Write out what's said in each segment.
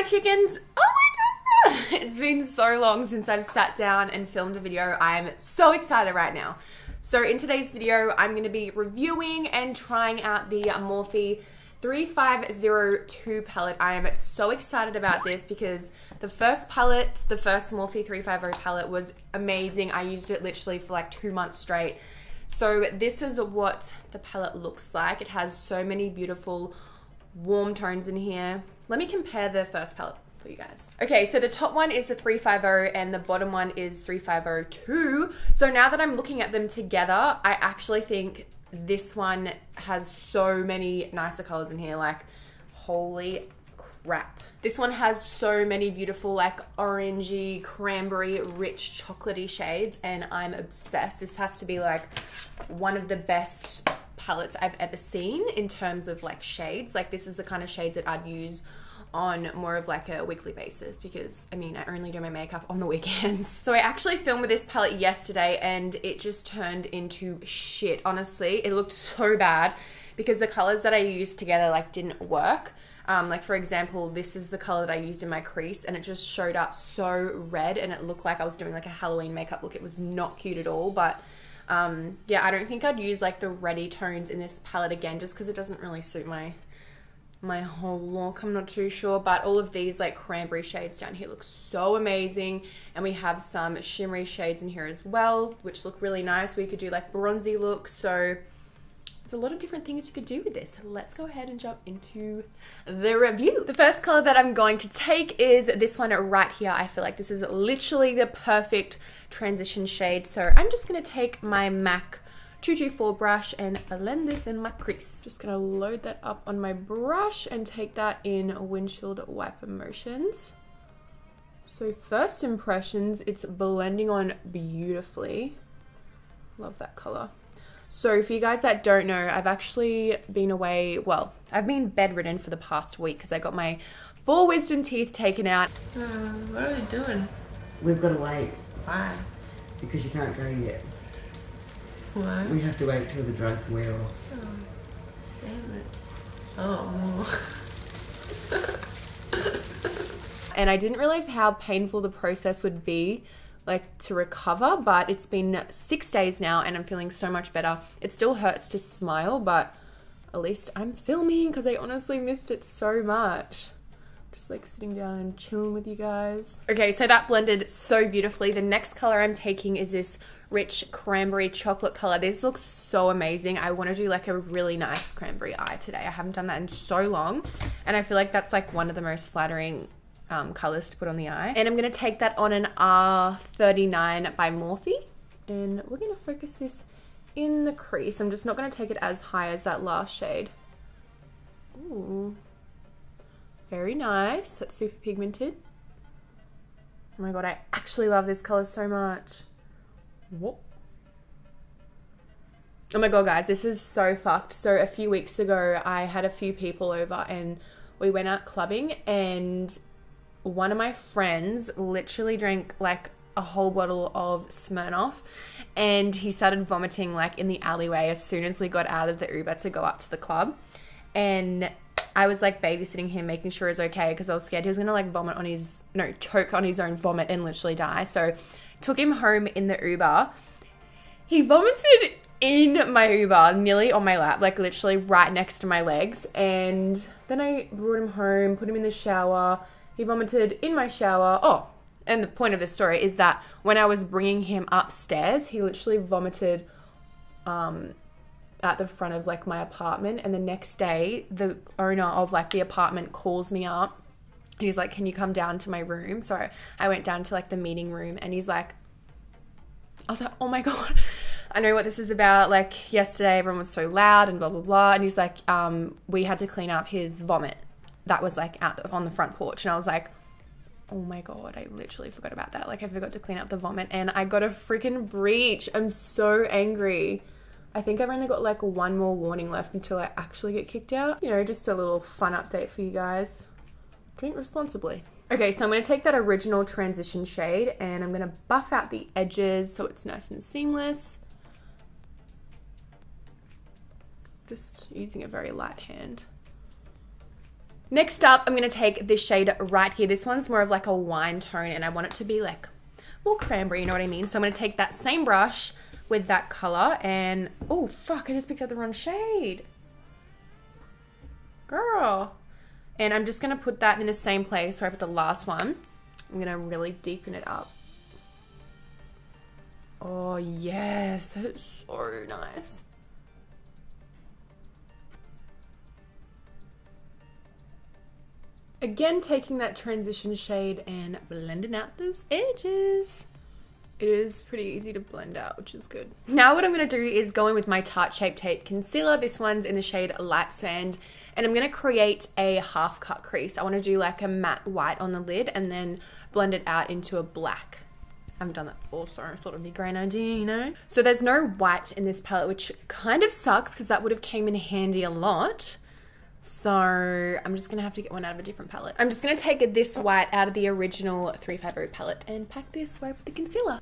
chickens. Oh my god! It's been so long since I've sat down and filmed a video. I'm so excited right now. So in today's video, I'm going to be reviewing and trying out the Morphe 3502 palette. I am so excited about this because the first palette, the first Morphe 350 palette was amazing. I used it literally for like 2 months straight. So this is what the palette looks like. It has so many beautiful warm tones in here. Let me compare the first palette for you guys. Okay, so the top one is the 350 and the bottom one is 3502. So now that I'm looking at them together, I actually think this one has so many nicer colors in here. Like, holy crap. This one has so many beautiful like orangey, cranberry, rich chocolatey shades and I'm obsessed. This has to be like one of the best palettes I've ever seen in terms of like shades. Like, this is the kind of shades that I'd use on more of like a weekly basis because I mean I only do my makeup on the weekends. So I actually filmed with this palette yesterday and it just turned into shit. Honestly, it looked so bad because the colors that I used together like didn't work. Like for example, this is the color that I used in my crease and it just showed up so red and it looked like I was doing like a Halloween makeup look. It was not cute at all, but yeah, I don't think I'd use like the reddy tones in this palette again just because it doesn't really suit my whole look. I'm not too sure, but all of these like cranberry shades down here look so amazing, and we have some shimmery shades in here as well which look really nice. We could do like bronzy looks, so there's a lot of different things you could do with this. Let's go ahead and jump into the review. The first color that I'm going to take is this one right here. I feel like this is literally the perfect transition shade, so I'm just going to take my MAC 224 brush and blend this in my crease. Just gonna load that up on my brush and take that in windshield wiper motions. So first impressions, it's blending on beautifully. Love that color. So for you guys that don't know, I've actually been away, well, I've been bedridden for the past week because I got my 4 wisdom teeth taken out. What are we doing? We've got to wait. Why? Because you can't go yet. Why? We have to wait till the drugs wear off. Oh, damn it. Oh. And I didn't realize how painful the process would be like to recover, but it's been 6 days now and I'm feeling so much better. It still hurts to smile, but at least I'm filming because I honestly missed it so much. Just like sitting down and chilling with you guys. Okay, so that blended so beautifully. The next color I'm taking is this rich cranberry chocolate color. This looks so amazing. I want to do like a really nice cranberry eye today. I haven't done that in so long and I feel like that's like one of the most flattering colors to put on the eye. And I'm going to take that on an R39 by Morphe and we're going to focus this in the crease. I'm just not going to take it as high as that last shade. Ooh. Very nice. That's super pigmented. Oh my god, I actually love this color so much. Whoop. Oh my god, guys, this is so fucked. So a few weeks ago, I had a few people over and we went out clubbing and one of my friends literally drank like a whole bottle of Smirnoff and he started vomiting like in the alleyway as soon as we got out of the Uber to go up to the club. And I was like babysitting him, making sure he's okay because I was scared he was gonna like vomit on his, no, choke on his own vomit and literally die. So took him home in the Uber. He vomited in my Uber, nearly on my lap, like literally right next to my legs. And then I brought him home, put him in the shower. He vomited in my shower. Oh, and the point of this story is that when I was bringing him upstairs, he literally vomited at the front of like my apartment. And the next day, the owner of like the apartment calls me up. He's like, can you come down to my room? So I went down to like the meeting room and he's like, I was like, oh my god, I know what this is about. Like yesterday, everyone was so loud and blah, blah, blah. And he's like, we had to clean up his vomit that was like out on the front porch. And I was like, oh my god, I literally forgot about that. Like I forgot to clean up the vomit and I got a freaking breach. I'm so angry. I think I've only got like 1 more warning left until I actually get kicked out. You know, just a little fun update for you guys. Drink responsibly. Okay, so I'm going to take that original transition shade and I'm going to buff out the edges so it's nice and seamless. Just using a very light hand. Next up, I'm going to take this shade right here. This one's more of like a wine tone and I want it to be like more cranberry, you know what I mean? So I'm going to take that same brush with that color and, oh fuck, I just picked up the wrong shade. Girl. And I'm just going to put that in the same place where I put the last one. I'm going to really deepen it up. Oh yes, that is so nice. Again, taking that transition shade and blending out those edges. It is pretty easy to blend out, which is good. Now what I'm going to do is go in with my Tarte Shape Tape Concealer. This one's in the shade Light Sand. And I'm going to create a half cut crease. I want to do like a matte white on the lid and then blend it out into a black. I haven't done that before, so I thought it would be a great idea, you know? So there's no white in this palette, which kind of sucks because that would have came in handy a lot. So I'm just going to have to get one out of a different palette. I'm just going to take this white out of the original 350 palette and pack this white with the concealer.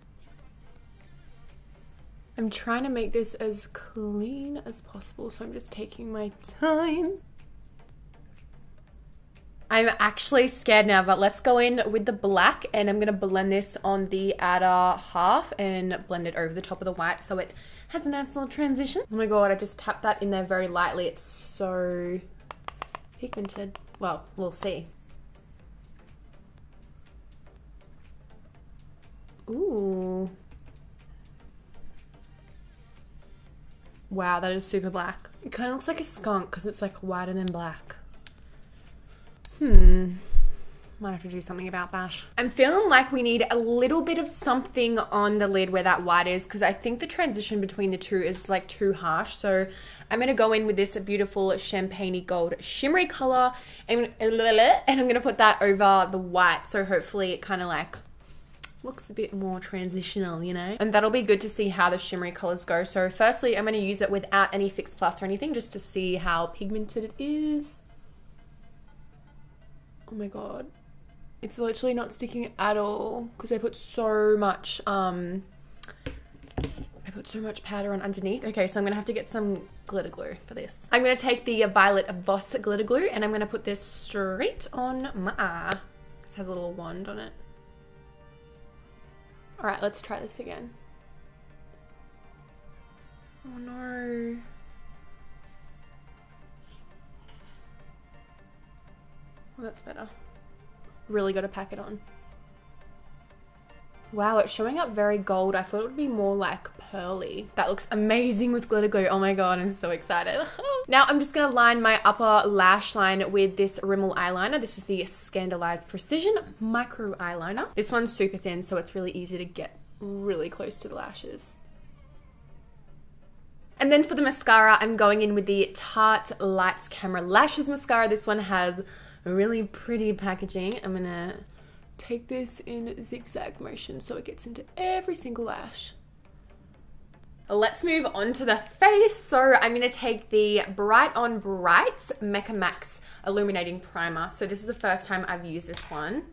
I'm trying to make this as clean as possible, so I'm just taking my time. I'm actually scared now, but let's go in with the black and I'm going to blend this on the outer half and blend it over the top of the white so it has a nice little transition. Oh my god, I just tapped that in there very lightly. It's so pigmented. Well, we'll see. Ooh. Wow, that is super black. It kind of looks like a skunk because it's like whiter than black. Might have to do something about that. I'm feeling like we need a little bit of something on the lid where that white is because I think the transition between the two is like too harsh. So I'm going to go in with this beautiful champagne gold shimmery color and I'm going to put that over the white. So hopefully it kind of like looks a bit more transitional, you know? And that'll be good to see how the shimmery colors go. So firstly, I'm going to use it without any Fix Plus or anything just to see how pigmented it is. Oh my god, it's literally not sticking at all because I put so much powder on underneath. Okay, so I'm gonna have to get some glitter glue for this. I'm gonna take the Violet Voss glitter glue and I'm gonna put this straight on my eye. This has a little wand on it. All right, let's try this again. Oh no. Well, that's better. Really got to pack it on. Wow, it's showing up very gold. I thought it would be more like pearly. That looks amazing with glitter glue. Oh my god, I'm so excited. Now I'm just going to line my upper lash line with this Rimmel eyeliner. This is the Scandalized Precision Micro Eyeliner. This one's super thin, so it's really easy to get really close to the lashes. And then for the mascara, I'm going in with the Tarte Lights Camera Lashes Mascara. This one has a really pretty packaging. I'm gonna take this in zigzag motion so it gets into every single lash. Let's move on to the face. So I'm gonna take the Bright on Bright Mecca Max Illuminating Primer. So this is the first time I've used this one.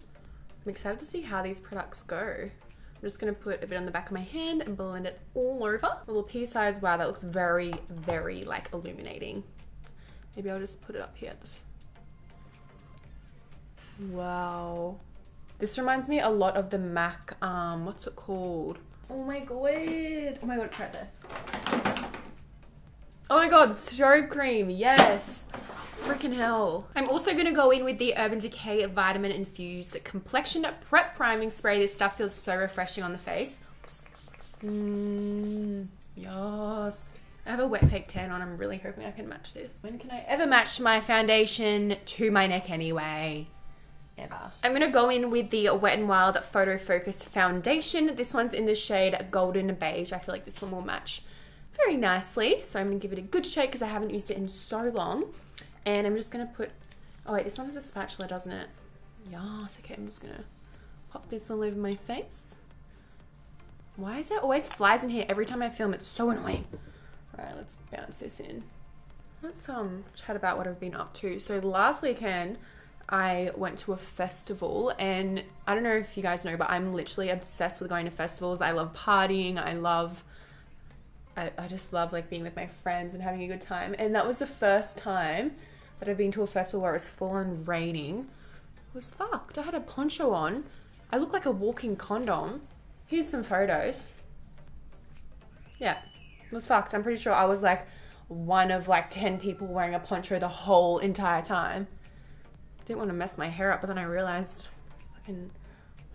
I'm excited to see how these products go. I'm just gonna put a bit on the back of my hand and blend it all over. A little pea size. Wow, that looks very, very like illuminating. Maybe I'll just put it up here at the wow. This reminds me a lot of the MAC, what's it called? Oh my god, try this. Oh my god, strobe cream, yes. Freaking hell. I'm also gonna go in with the Urban Decay Vitamin Infused Complexion Prep Priming Spray. This stuff feels so refreshing on the face. Yes. I have a wet fake tan on. I'm really hoping I can match this. When can I ever match my foundation to my neck anyway? Ever. I'm going to go in with the Wet n Wild Photo Focus Foundation. This one's in the shade Golden Beige. I feel like this one will match very nicely. So I'm going to give it a good shake because I haven't used it in so long. And I'm just going to put... Oh wait, this one has a spatula, doesn't it? Yes, okay, I'm just going to pop this all over my face. Why is there always flies in here every time I film? It's so annoying. Alright, let's bounce this in. Let's chat about what I've been up to. So last weekend, I went to a festival and I don't know if you guys know, but I'm literally obsessed with going to festivals. I love partying. I just love like being with my friends and having a good time. And that was the first time that I've been to a festival where it was full on raining. It was fucked. I had a poncho on. I look like a walking condom. Here's some photos. Yeah, it was fucked. I'm pretty sure I was like one of like 10 people wearing a poncho the whole entire time. Didn't want to mess my hair up, but then I realized I can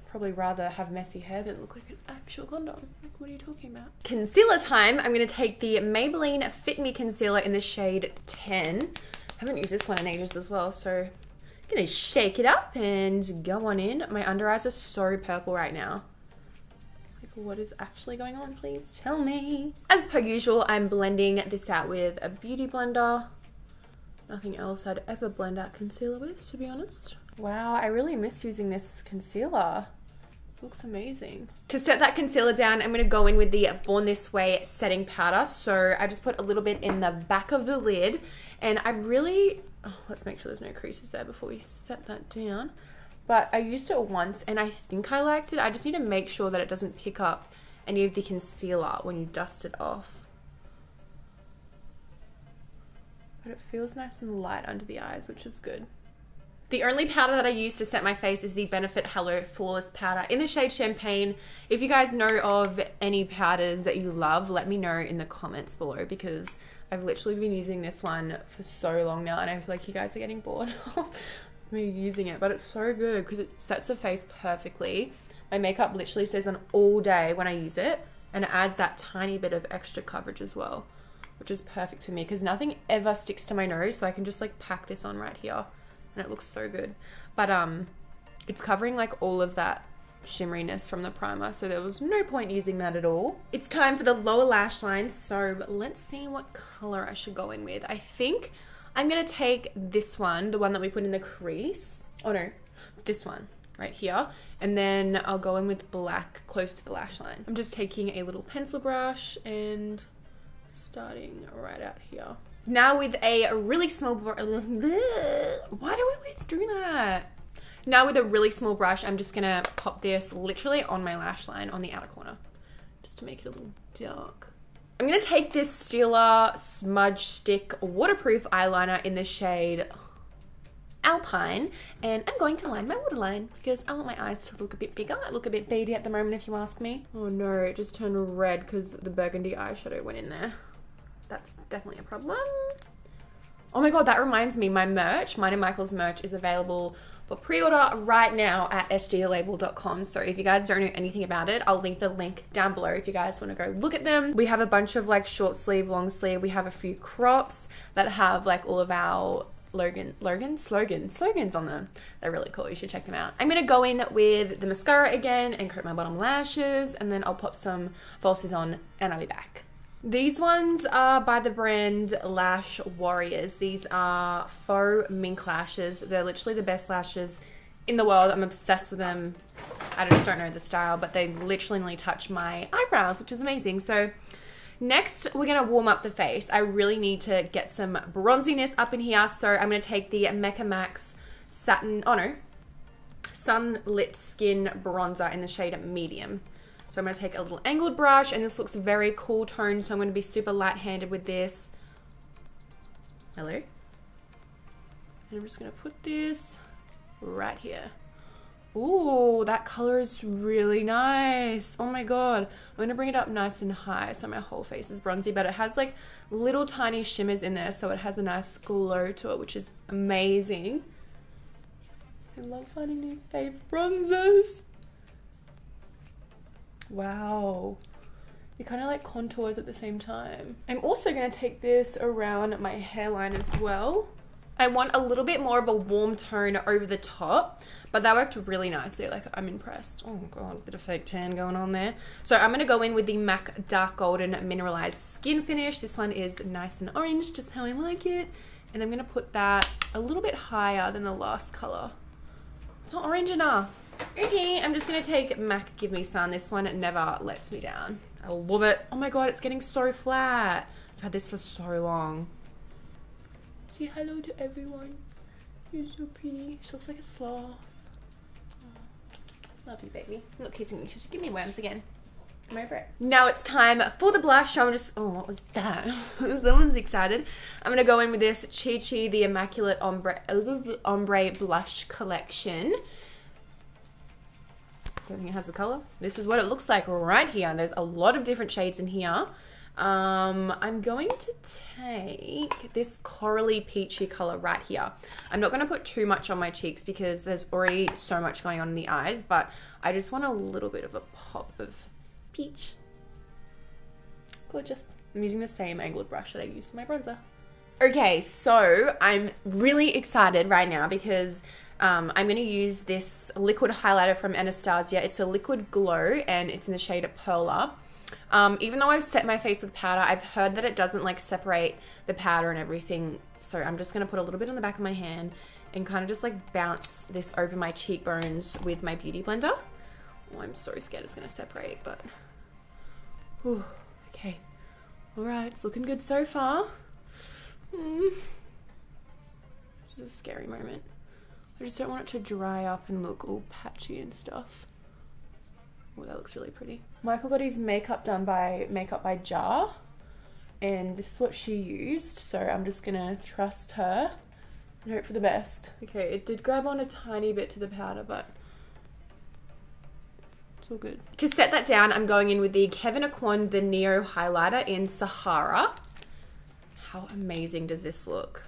probably rather have messy hair than look like an actual condom. Like, what are you talking about? Concealer time. I'm going to take the Maybelline Fit Me Concealer in the shade 10. I haven't used this one in ages as well, so I'm going to shake it up and go on in. My under eyes are so purple right now. Like, what is actually going on? Please tell me. As per usual, I'm blending this out with a beauty blender. Nothing else I'd ever blend out concealer with, to be honest. Wow, I really miss using this concealer. Looks amazing. To set that concealer down, I'm going to go in with the Born This Way setting powder. So I just put a little bit in the back of the lid, and I really, let's make sure there's no creases there before we set that down. But I used it once and I think I liked it. I just need to make sure that it doesn't pick up any of the concealer when you dust it off. But it feels nice and light under the eyes, which is good. The only powder that I use to set my face is the Benefit Hello Flawless Powder in the shade Champagne. If you guys know of any powders that you love, let me know in the comments below, because I've literally been using this one for so long now and I feel like you guys are getting bored of me using it, but it's so good because it sets the face perfectly. My makeup literally stays on all day when I use it, and it adds that tiny bit of extra coverage as well, which is perfect for me because nothing ever sticks to my nose, so I can just like pack this on right here and it looks so good. But it's covering like all of that shimmeriness from the primer, so there was no point using that at all. It's time for the lower lash line, so let's see what color I should go in with. I think I'm gonna take this one, the one that we put in the crease. Oh no, this one right here, and then I'll go in with black close to the lash line. I'm just taking a little pencil brush and starting right out here. Now with a really small brush, why do we always do that? Now with a really small brush, I'm just gonna pop this literally on my lash line on the outer corner, just to make it a little dark. I'm gonna take this Stila Smudge Stick waterproof eyeliner in the shade Alpine, and I'm going to line my waterline because I want my eyes to look a bit bigger. I look a bit beady at the moment, if you ask me. Oh no, it just turned red because the burgundy eyeshadow went in there. That's definitely a problem. Oh my god, that reminds me, my merch, mine and Michael's merch, is available for pre-order right now at sglabel.com. So if you guys don't know anything about it, I'll leave the link down below if you guys want to go look at them. We have a bunch of like short sleeve, long sleeve. We have a few crops that have like all of our slogans on them. They're really cool. You should check them out. I'm going to go in with the mascara again and coat my bottom lashes, and then I'll pop some falsies on and I'll be back. These ones are by the brand Lash Warriors. These are faux mink lashes. They're literally the best lashes in the world. I'm obsessed with them. I just don't know the style, but they literally touch my eyebrows, which is amazing. So next, we're going to warm up the face. I really need to get some bronziness up in here. So I'm going to take the Mecca Max Sunlit Skin Bronzer in the shade Medium. So I'm going to take a little angled brush, and this looks very cool toned, so I'm going to be super light-handed with this. Hello? And I'm just going to put this right here. Ooh, that color is really nice. Oh my god. I'm going to bring it up nice and high so my whole face is bronzy, but it has like little tiny shimmers in there, so it has a nice glow to it, which is amazing. I love finding new fave bronzers. Wow, it kind of like contours at the same time. I'm also going to take this around my hairline as well. I want a little bit more of a warm tone over the top, but that worked really nicely. Like, I'm impressed. Oh god, a bit of fake tan going on there. So I'm going to go in with the MAC Dark Golden Mineralized Skin Finish. This one is nice and orange, just how I like it. And I'm going to put that a little bit higher than the last color. It's not orange enough. Okay, I'm just going to take MAC Give Me Sun. This one never lets me down. I love it. Oh my god, it's getting so flat. I've had this for so long. Say hello to everyone. You're so pretty. She looks like a sloth. Oh, love you, baby. I'm not kissing you because you give me worms again. I'm over it. Now it's time for the blush. So I'm just, oh, what was that? Someone's excited. I'm gonna go in with this Chi Chi the Immaculate Ombre Blush Collection. I don't think it has a color. This is what it looks like right here. There's a lot of different shades in here. I'm going to take this corally peachy color right here. I'm not going to put too much on my cheeks because there's already so much going on in the eyes, but I just want a little bit of a pop of peach. Gorgeous. I'm using the same angled brush that I used for my bronzer. Okay, so I'm really excited right now because I'm going to use this liquid highlighter from Anastasia. It's a liquid glow and it's in the shade Perla. Even though I've set my face with powder, I've heard that it doesn't like separate the powder and everything. So I'm just going to put a little bit on the back of my hand and kind of just like bounce this over my cheekbones with my beauty blender. Oh, I'm so scared it's going to separate, but whew, okay. All right, it's looking good so far. This is a scary moment. I just don't want it to dry up and look all patchy and stuff. Oh, that looks really pretty. Michael got his makeup done by Makeup by Jar, and this is what she used, so I'm just gonna trust her and hope for the best. Okay, it did grab on a tiny bit to the powder, but it's all good. To set that down, I'm going in with the Kevyn Aucoin The Neo Highlighter in Sahara. How amazing does this look?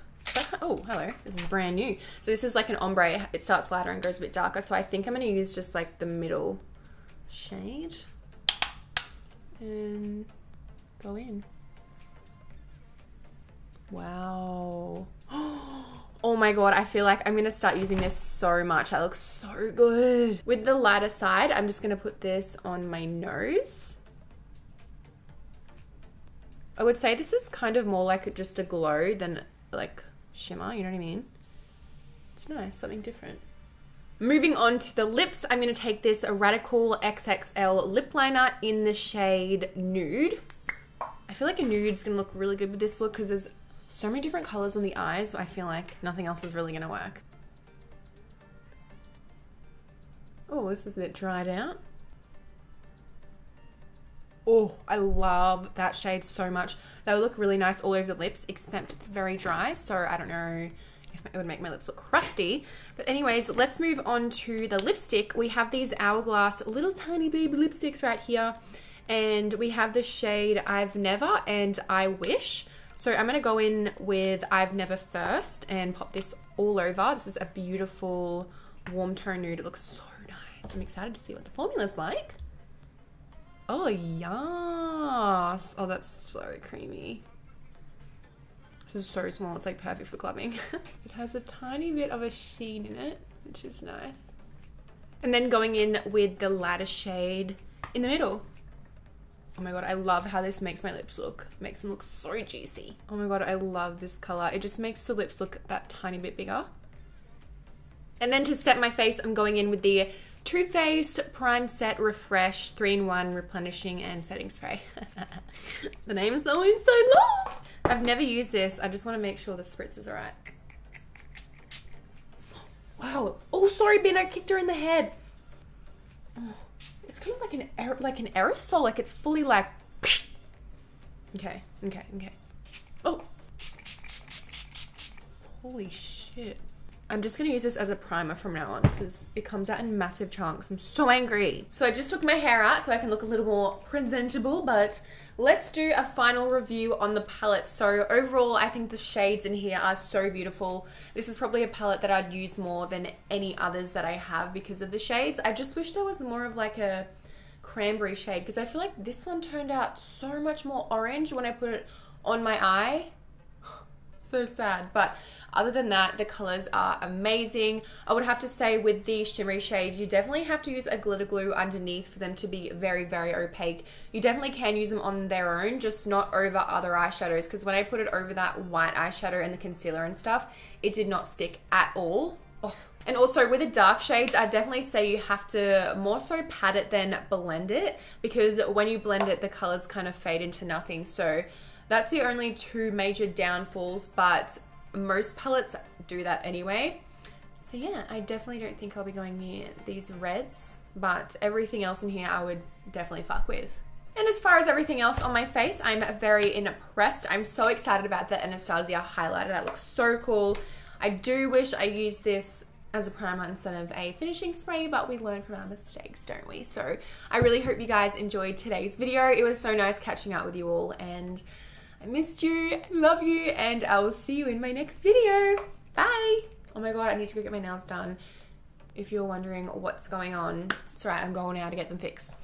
Oh, hello. This is brand new. So this is like an ombre. It starts lighter and goes a bit darker. So I think I'm going to use just like the middle shade and go in. Wow. Oh my God. I feel like I'm going to start using this so much. That looks so good. With the lighter side, I'm just going to put this on my nose. I would say this is kind of more like just a glow than like shimmer, you know what I mean? It's nice, something different. Moving on to the lips, I'm going to take this Radical XXL lip liner in the shade Nude. I feel like a nude's going to look really good with this look because there's so many different colors on the eyes, so I feel like nothing else is really going to work. Oh, this is a bit dried out. Oh, I love that shade so much. That would look really nice all over the lips, except it's very dry, so I don't know if it would make my lips look crusty. But anyways, let's move on to the lipstick. We have these Hourglass little tiny baby lipsticks right here, and we have the shade I've Never and I Wish. So I'm going to go in with I've Never first and pop this all over. This is a beautiful warm tone nude. It looks so nice. I'm excited to see what the formula's like. Oh, yes. Oh, that's so creamy. This is so small. It's like perfect for clubbing. It has a tiny bit of a sheen in it, which is nice. And then going in with the lighter shade in the middle. Oh my God, I love how this makes my lips look. It makes them look so juicy. Oh my God, I love this color. It just makes the lips look that tiny bit bigger. And then to set my face, I'm going in with the Too Faced Prime Set Refresh 3-in-1 Replenishing and Setting Spray. The name is always so long. I've never used this. I just want to make sure the spritz is alright. Wow. Oh, sorry, Ben. I kicked her in the head. Oh, it's kind of like an aerosol. Like it's fully like. Okay. Oh. Holy shit. I'm just going to use this as a primer from now on because it comes out in massive chunks. I'm so angry. So I just took my hair out so I can look a little more presentable, but let's do a final review on the palette. So overall, I think the shades in here are so beautiful. This is probably a palette that I'd use more than any others that I have because of the shades. I just wish there was more of like a cranberry shade because I feel like this one turned out so much more orange when I put it on my eye. So sad, but other than that, the colors are amazing. I would have to say with the shimmery shades, you definitely have to use a glitter glue underneath for them to be very, very opaque. You definitely can use them on their own, just not over other eyeshadows, because when I put it over that white eyeshadow and the concealer and stuff, it did not stick at all. Oh. And also with the dark shades, I definitely say you have to more so pat it than blend it, because when you blend it, the colors kind of fade into nothing. So that's the only two major downfalls, but most palettes do that anyway. So yeah, I definitely don't think I'll be going near these reds, but everything else in here I would definitely fuck with. And as far as everything else on my face, I'm very impressed. I'm so excited about the Anastasia highlighter. That looks so cool. I do wish I used this as a primer instead of a finishing spray, but we learn from our mistakes, don't we? So I really hope you guys enjoyed today's video. It was so nice catching up with you all, and I missed you, love you, and I will see you in my next video. Bye. Oh my God, I need to go get my nails done. If you're wondering what's going on, it's alright, I'm going now to get them fixed.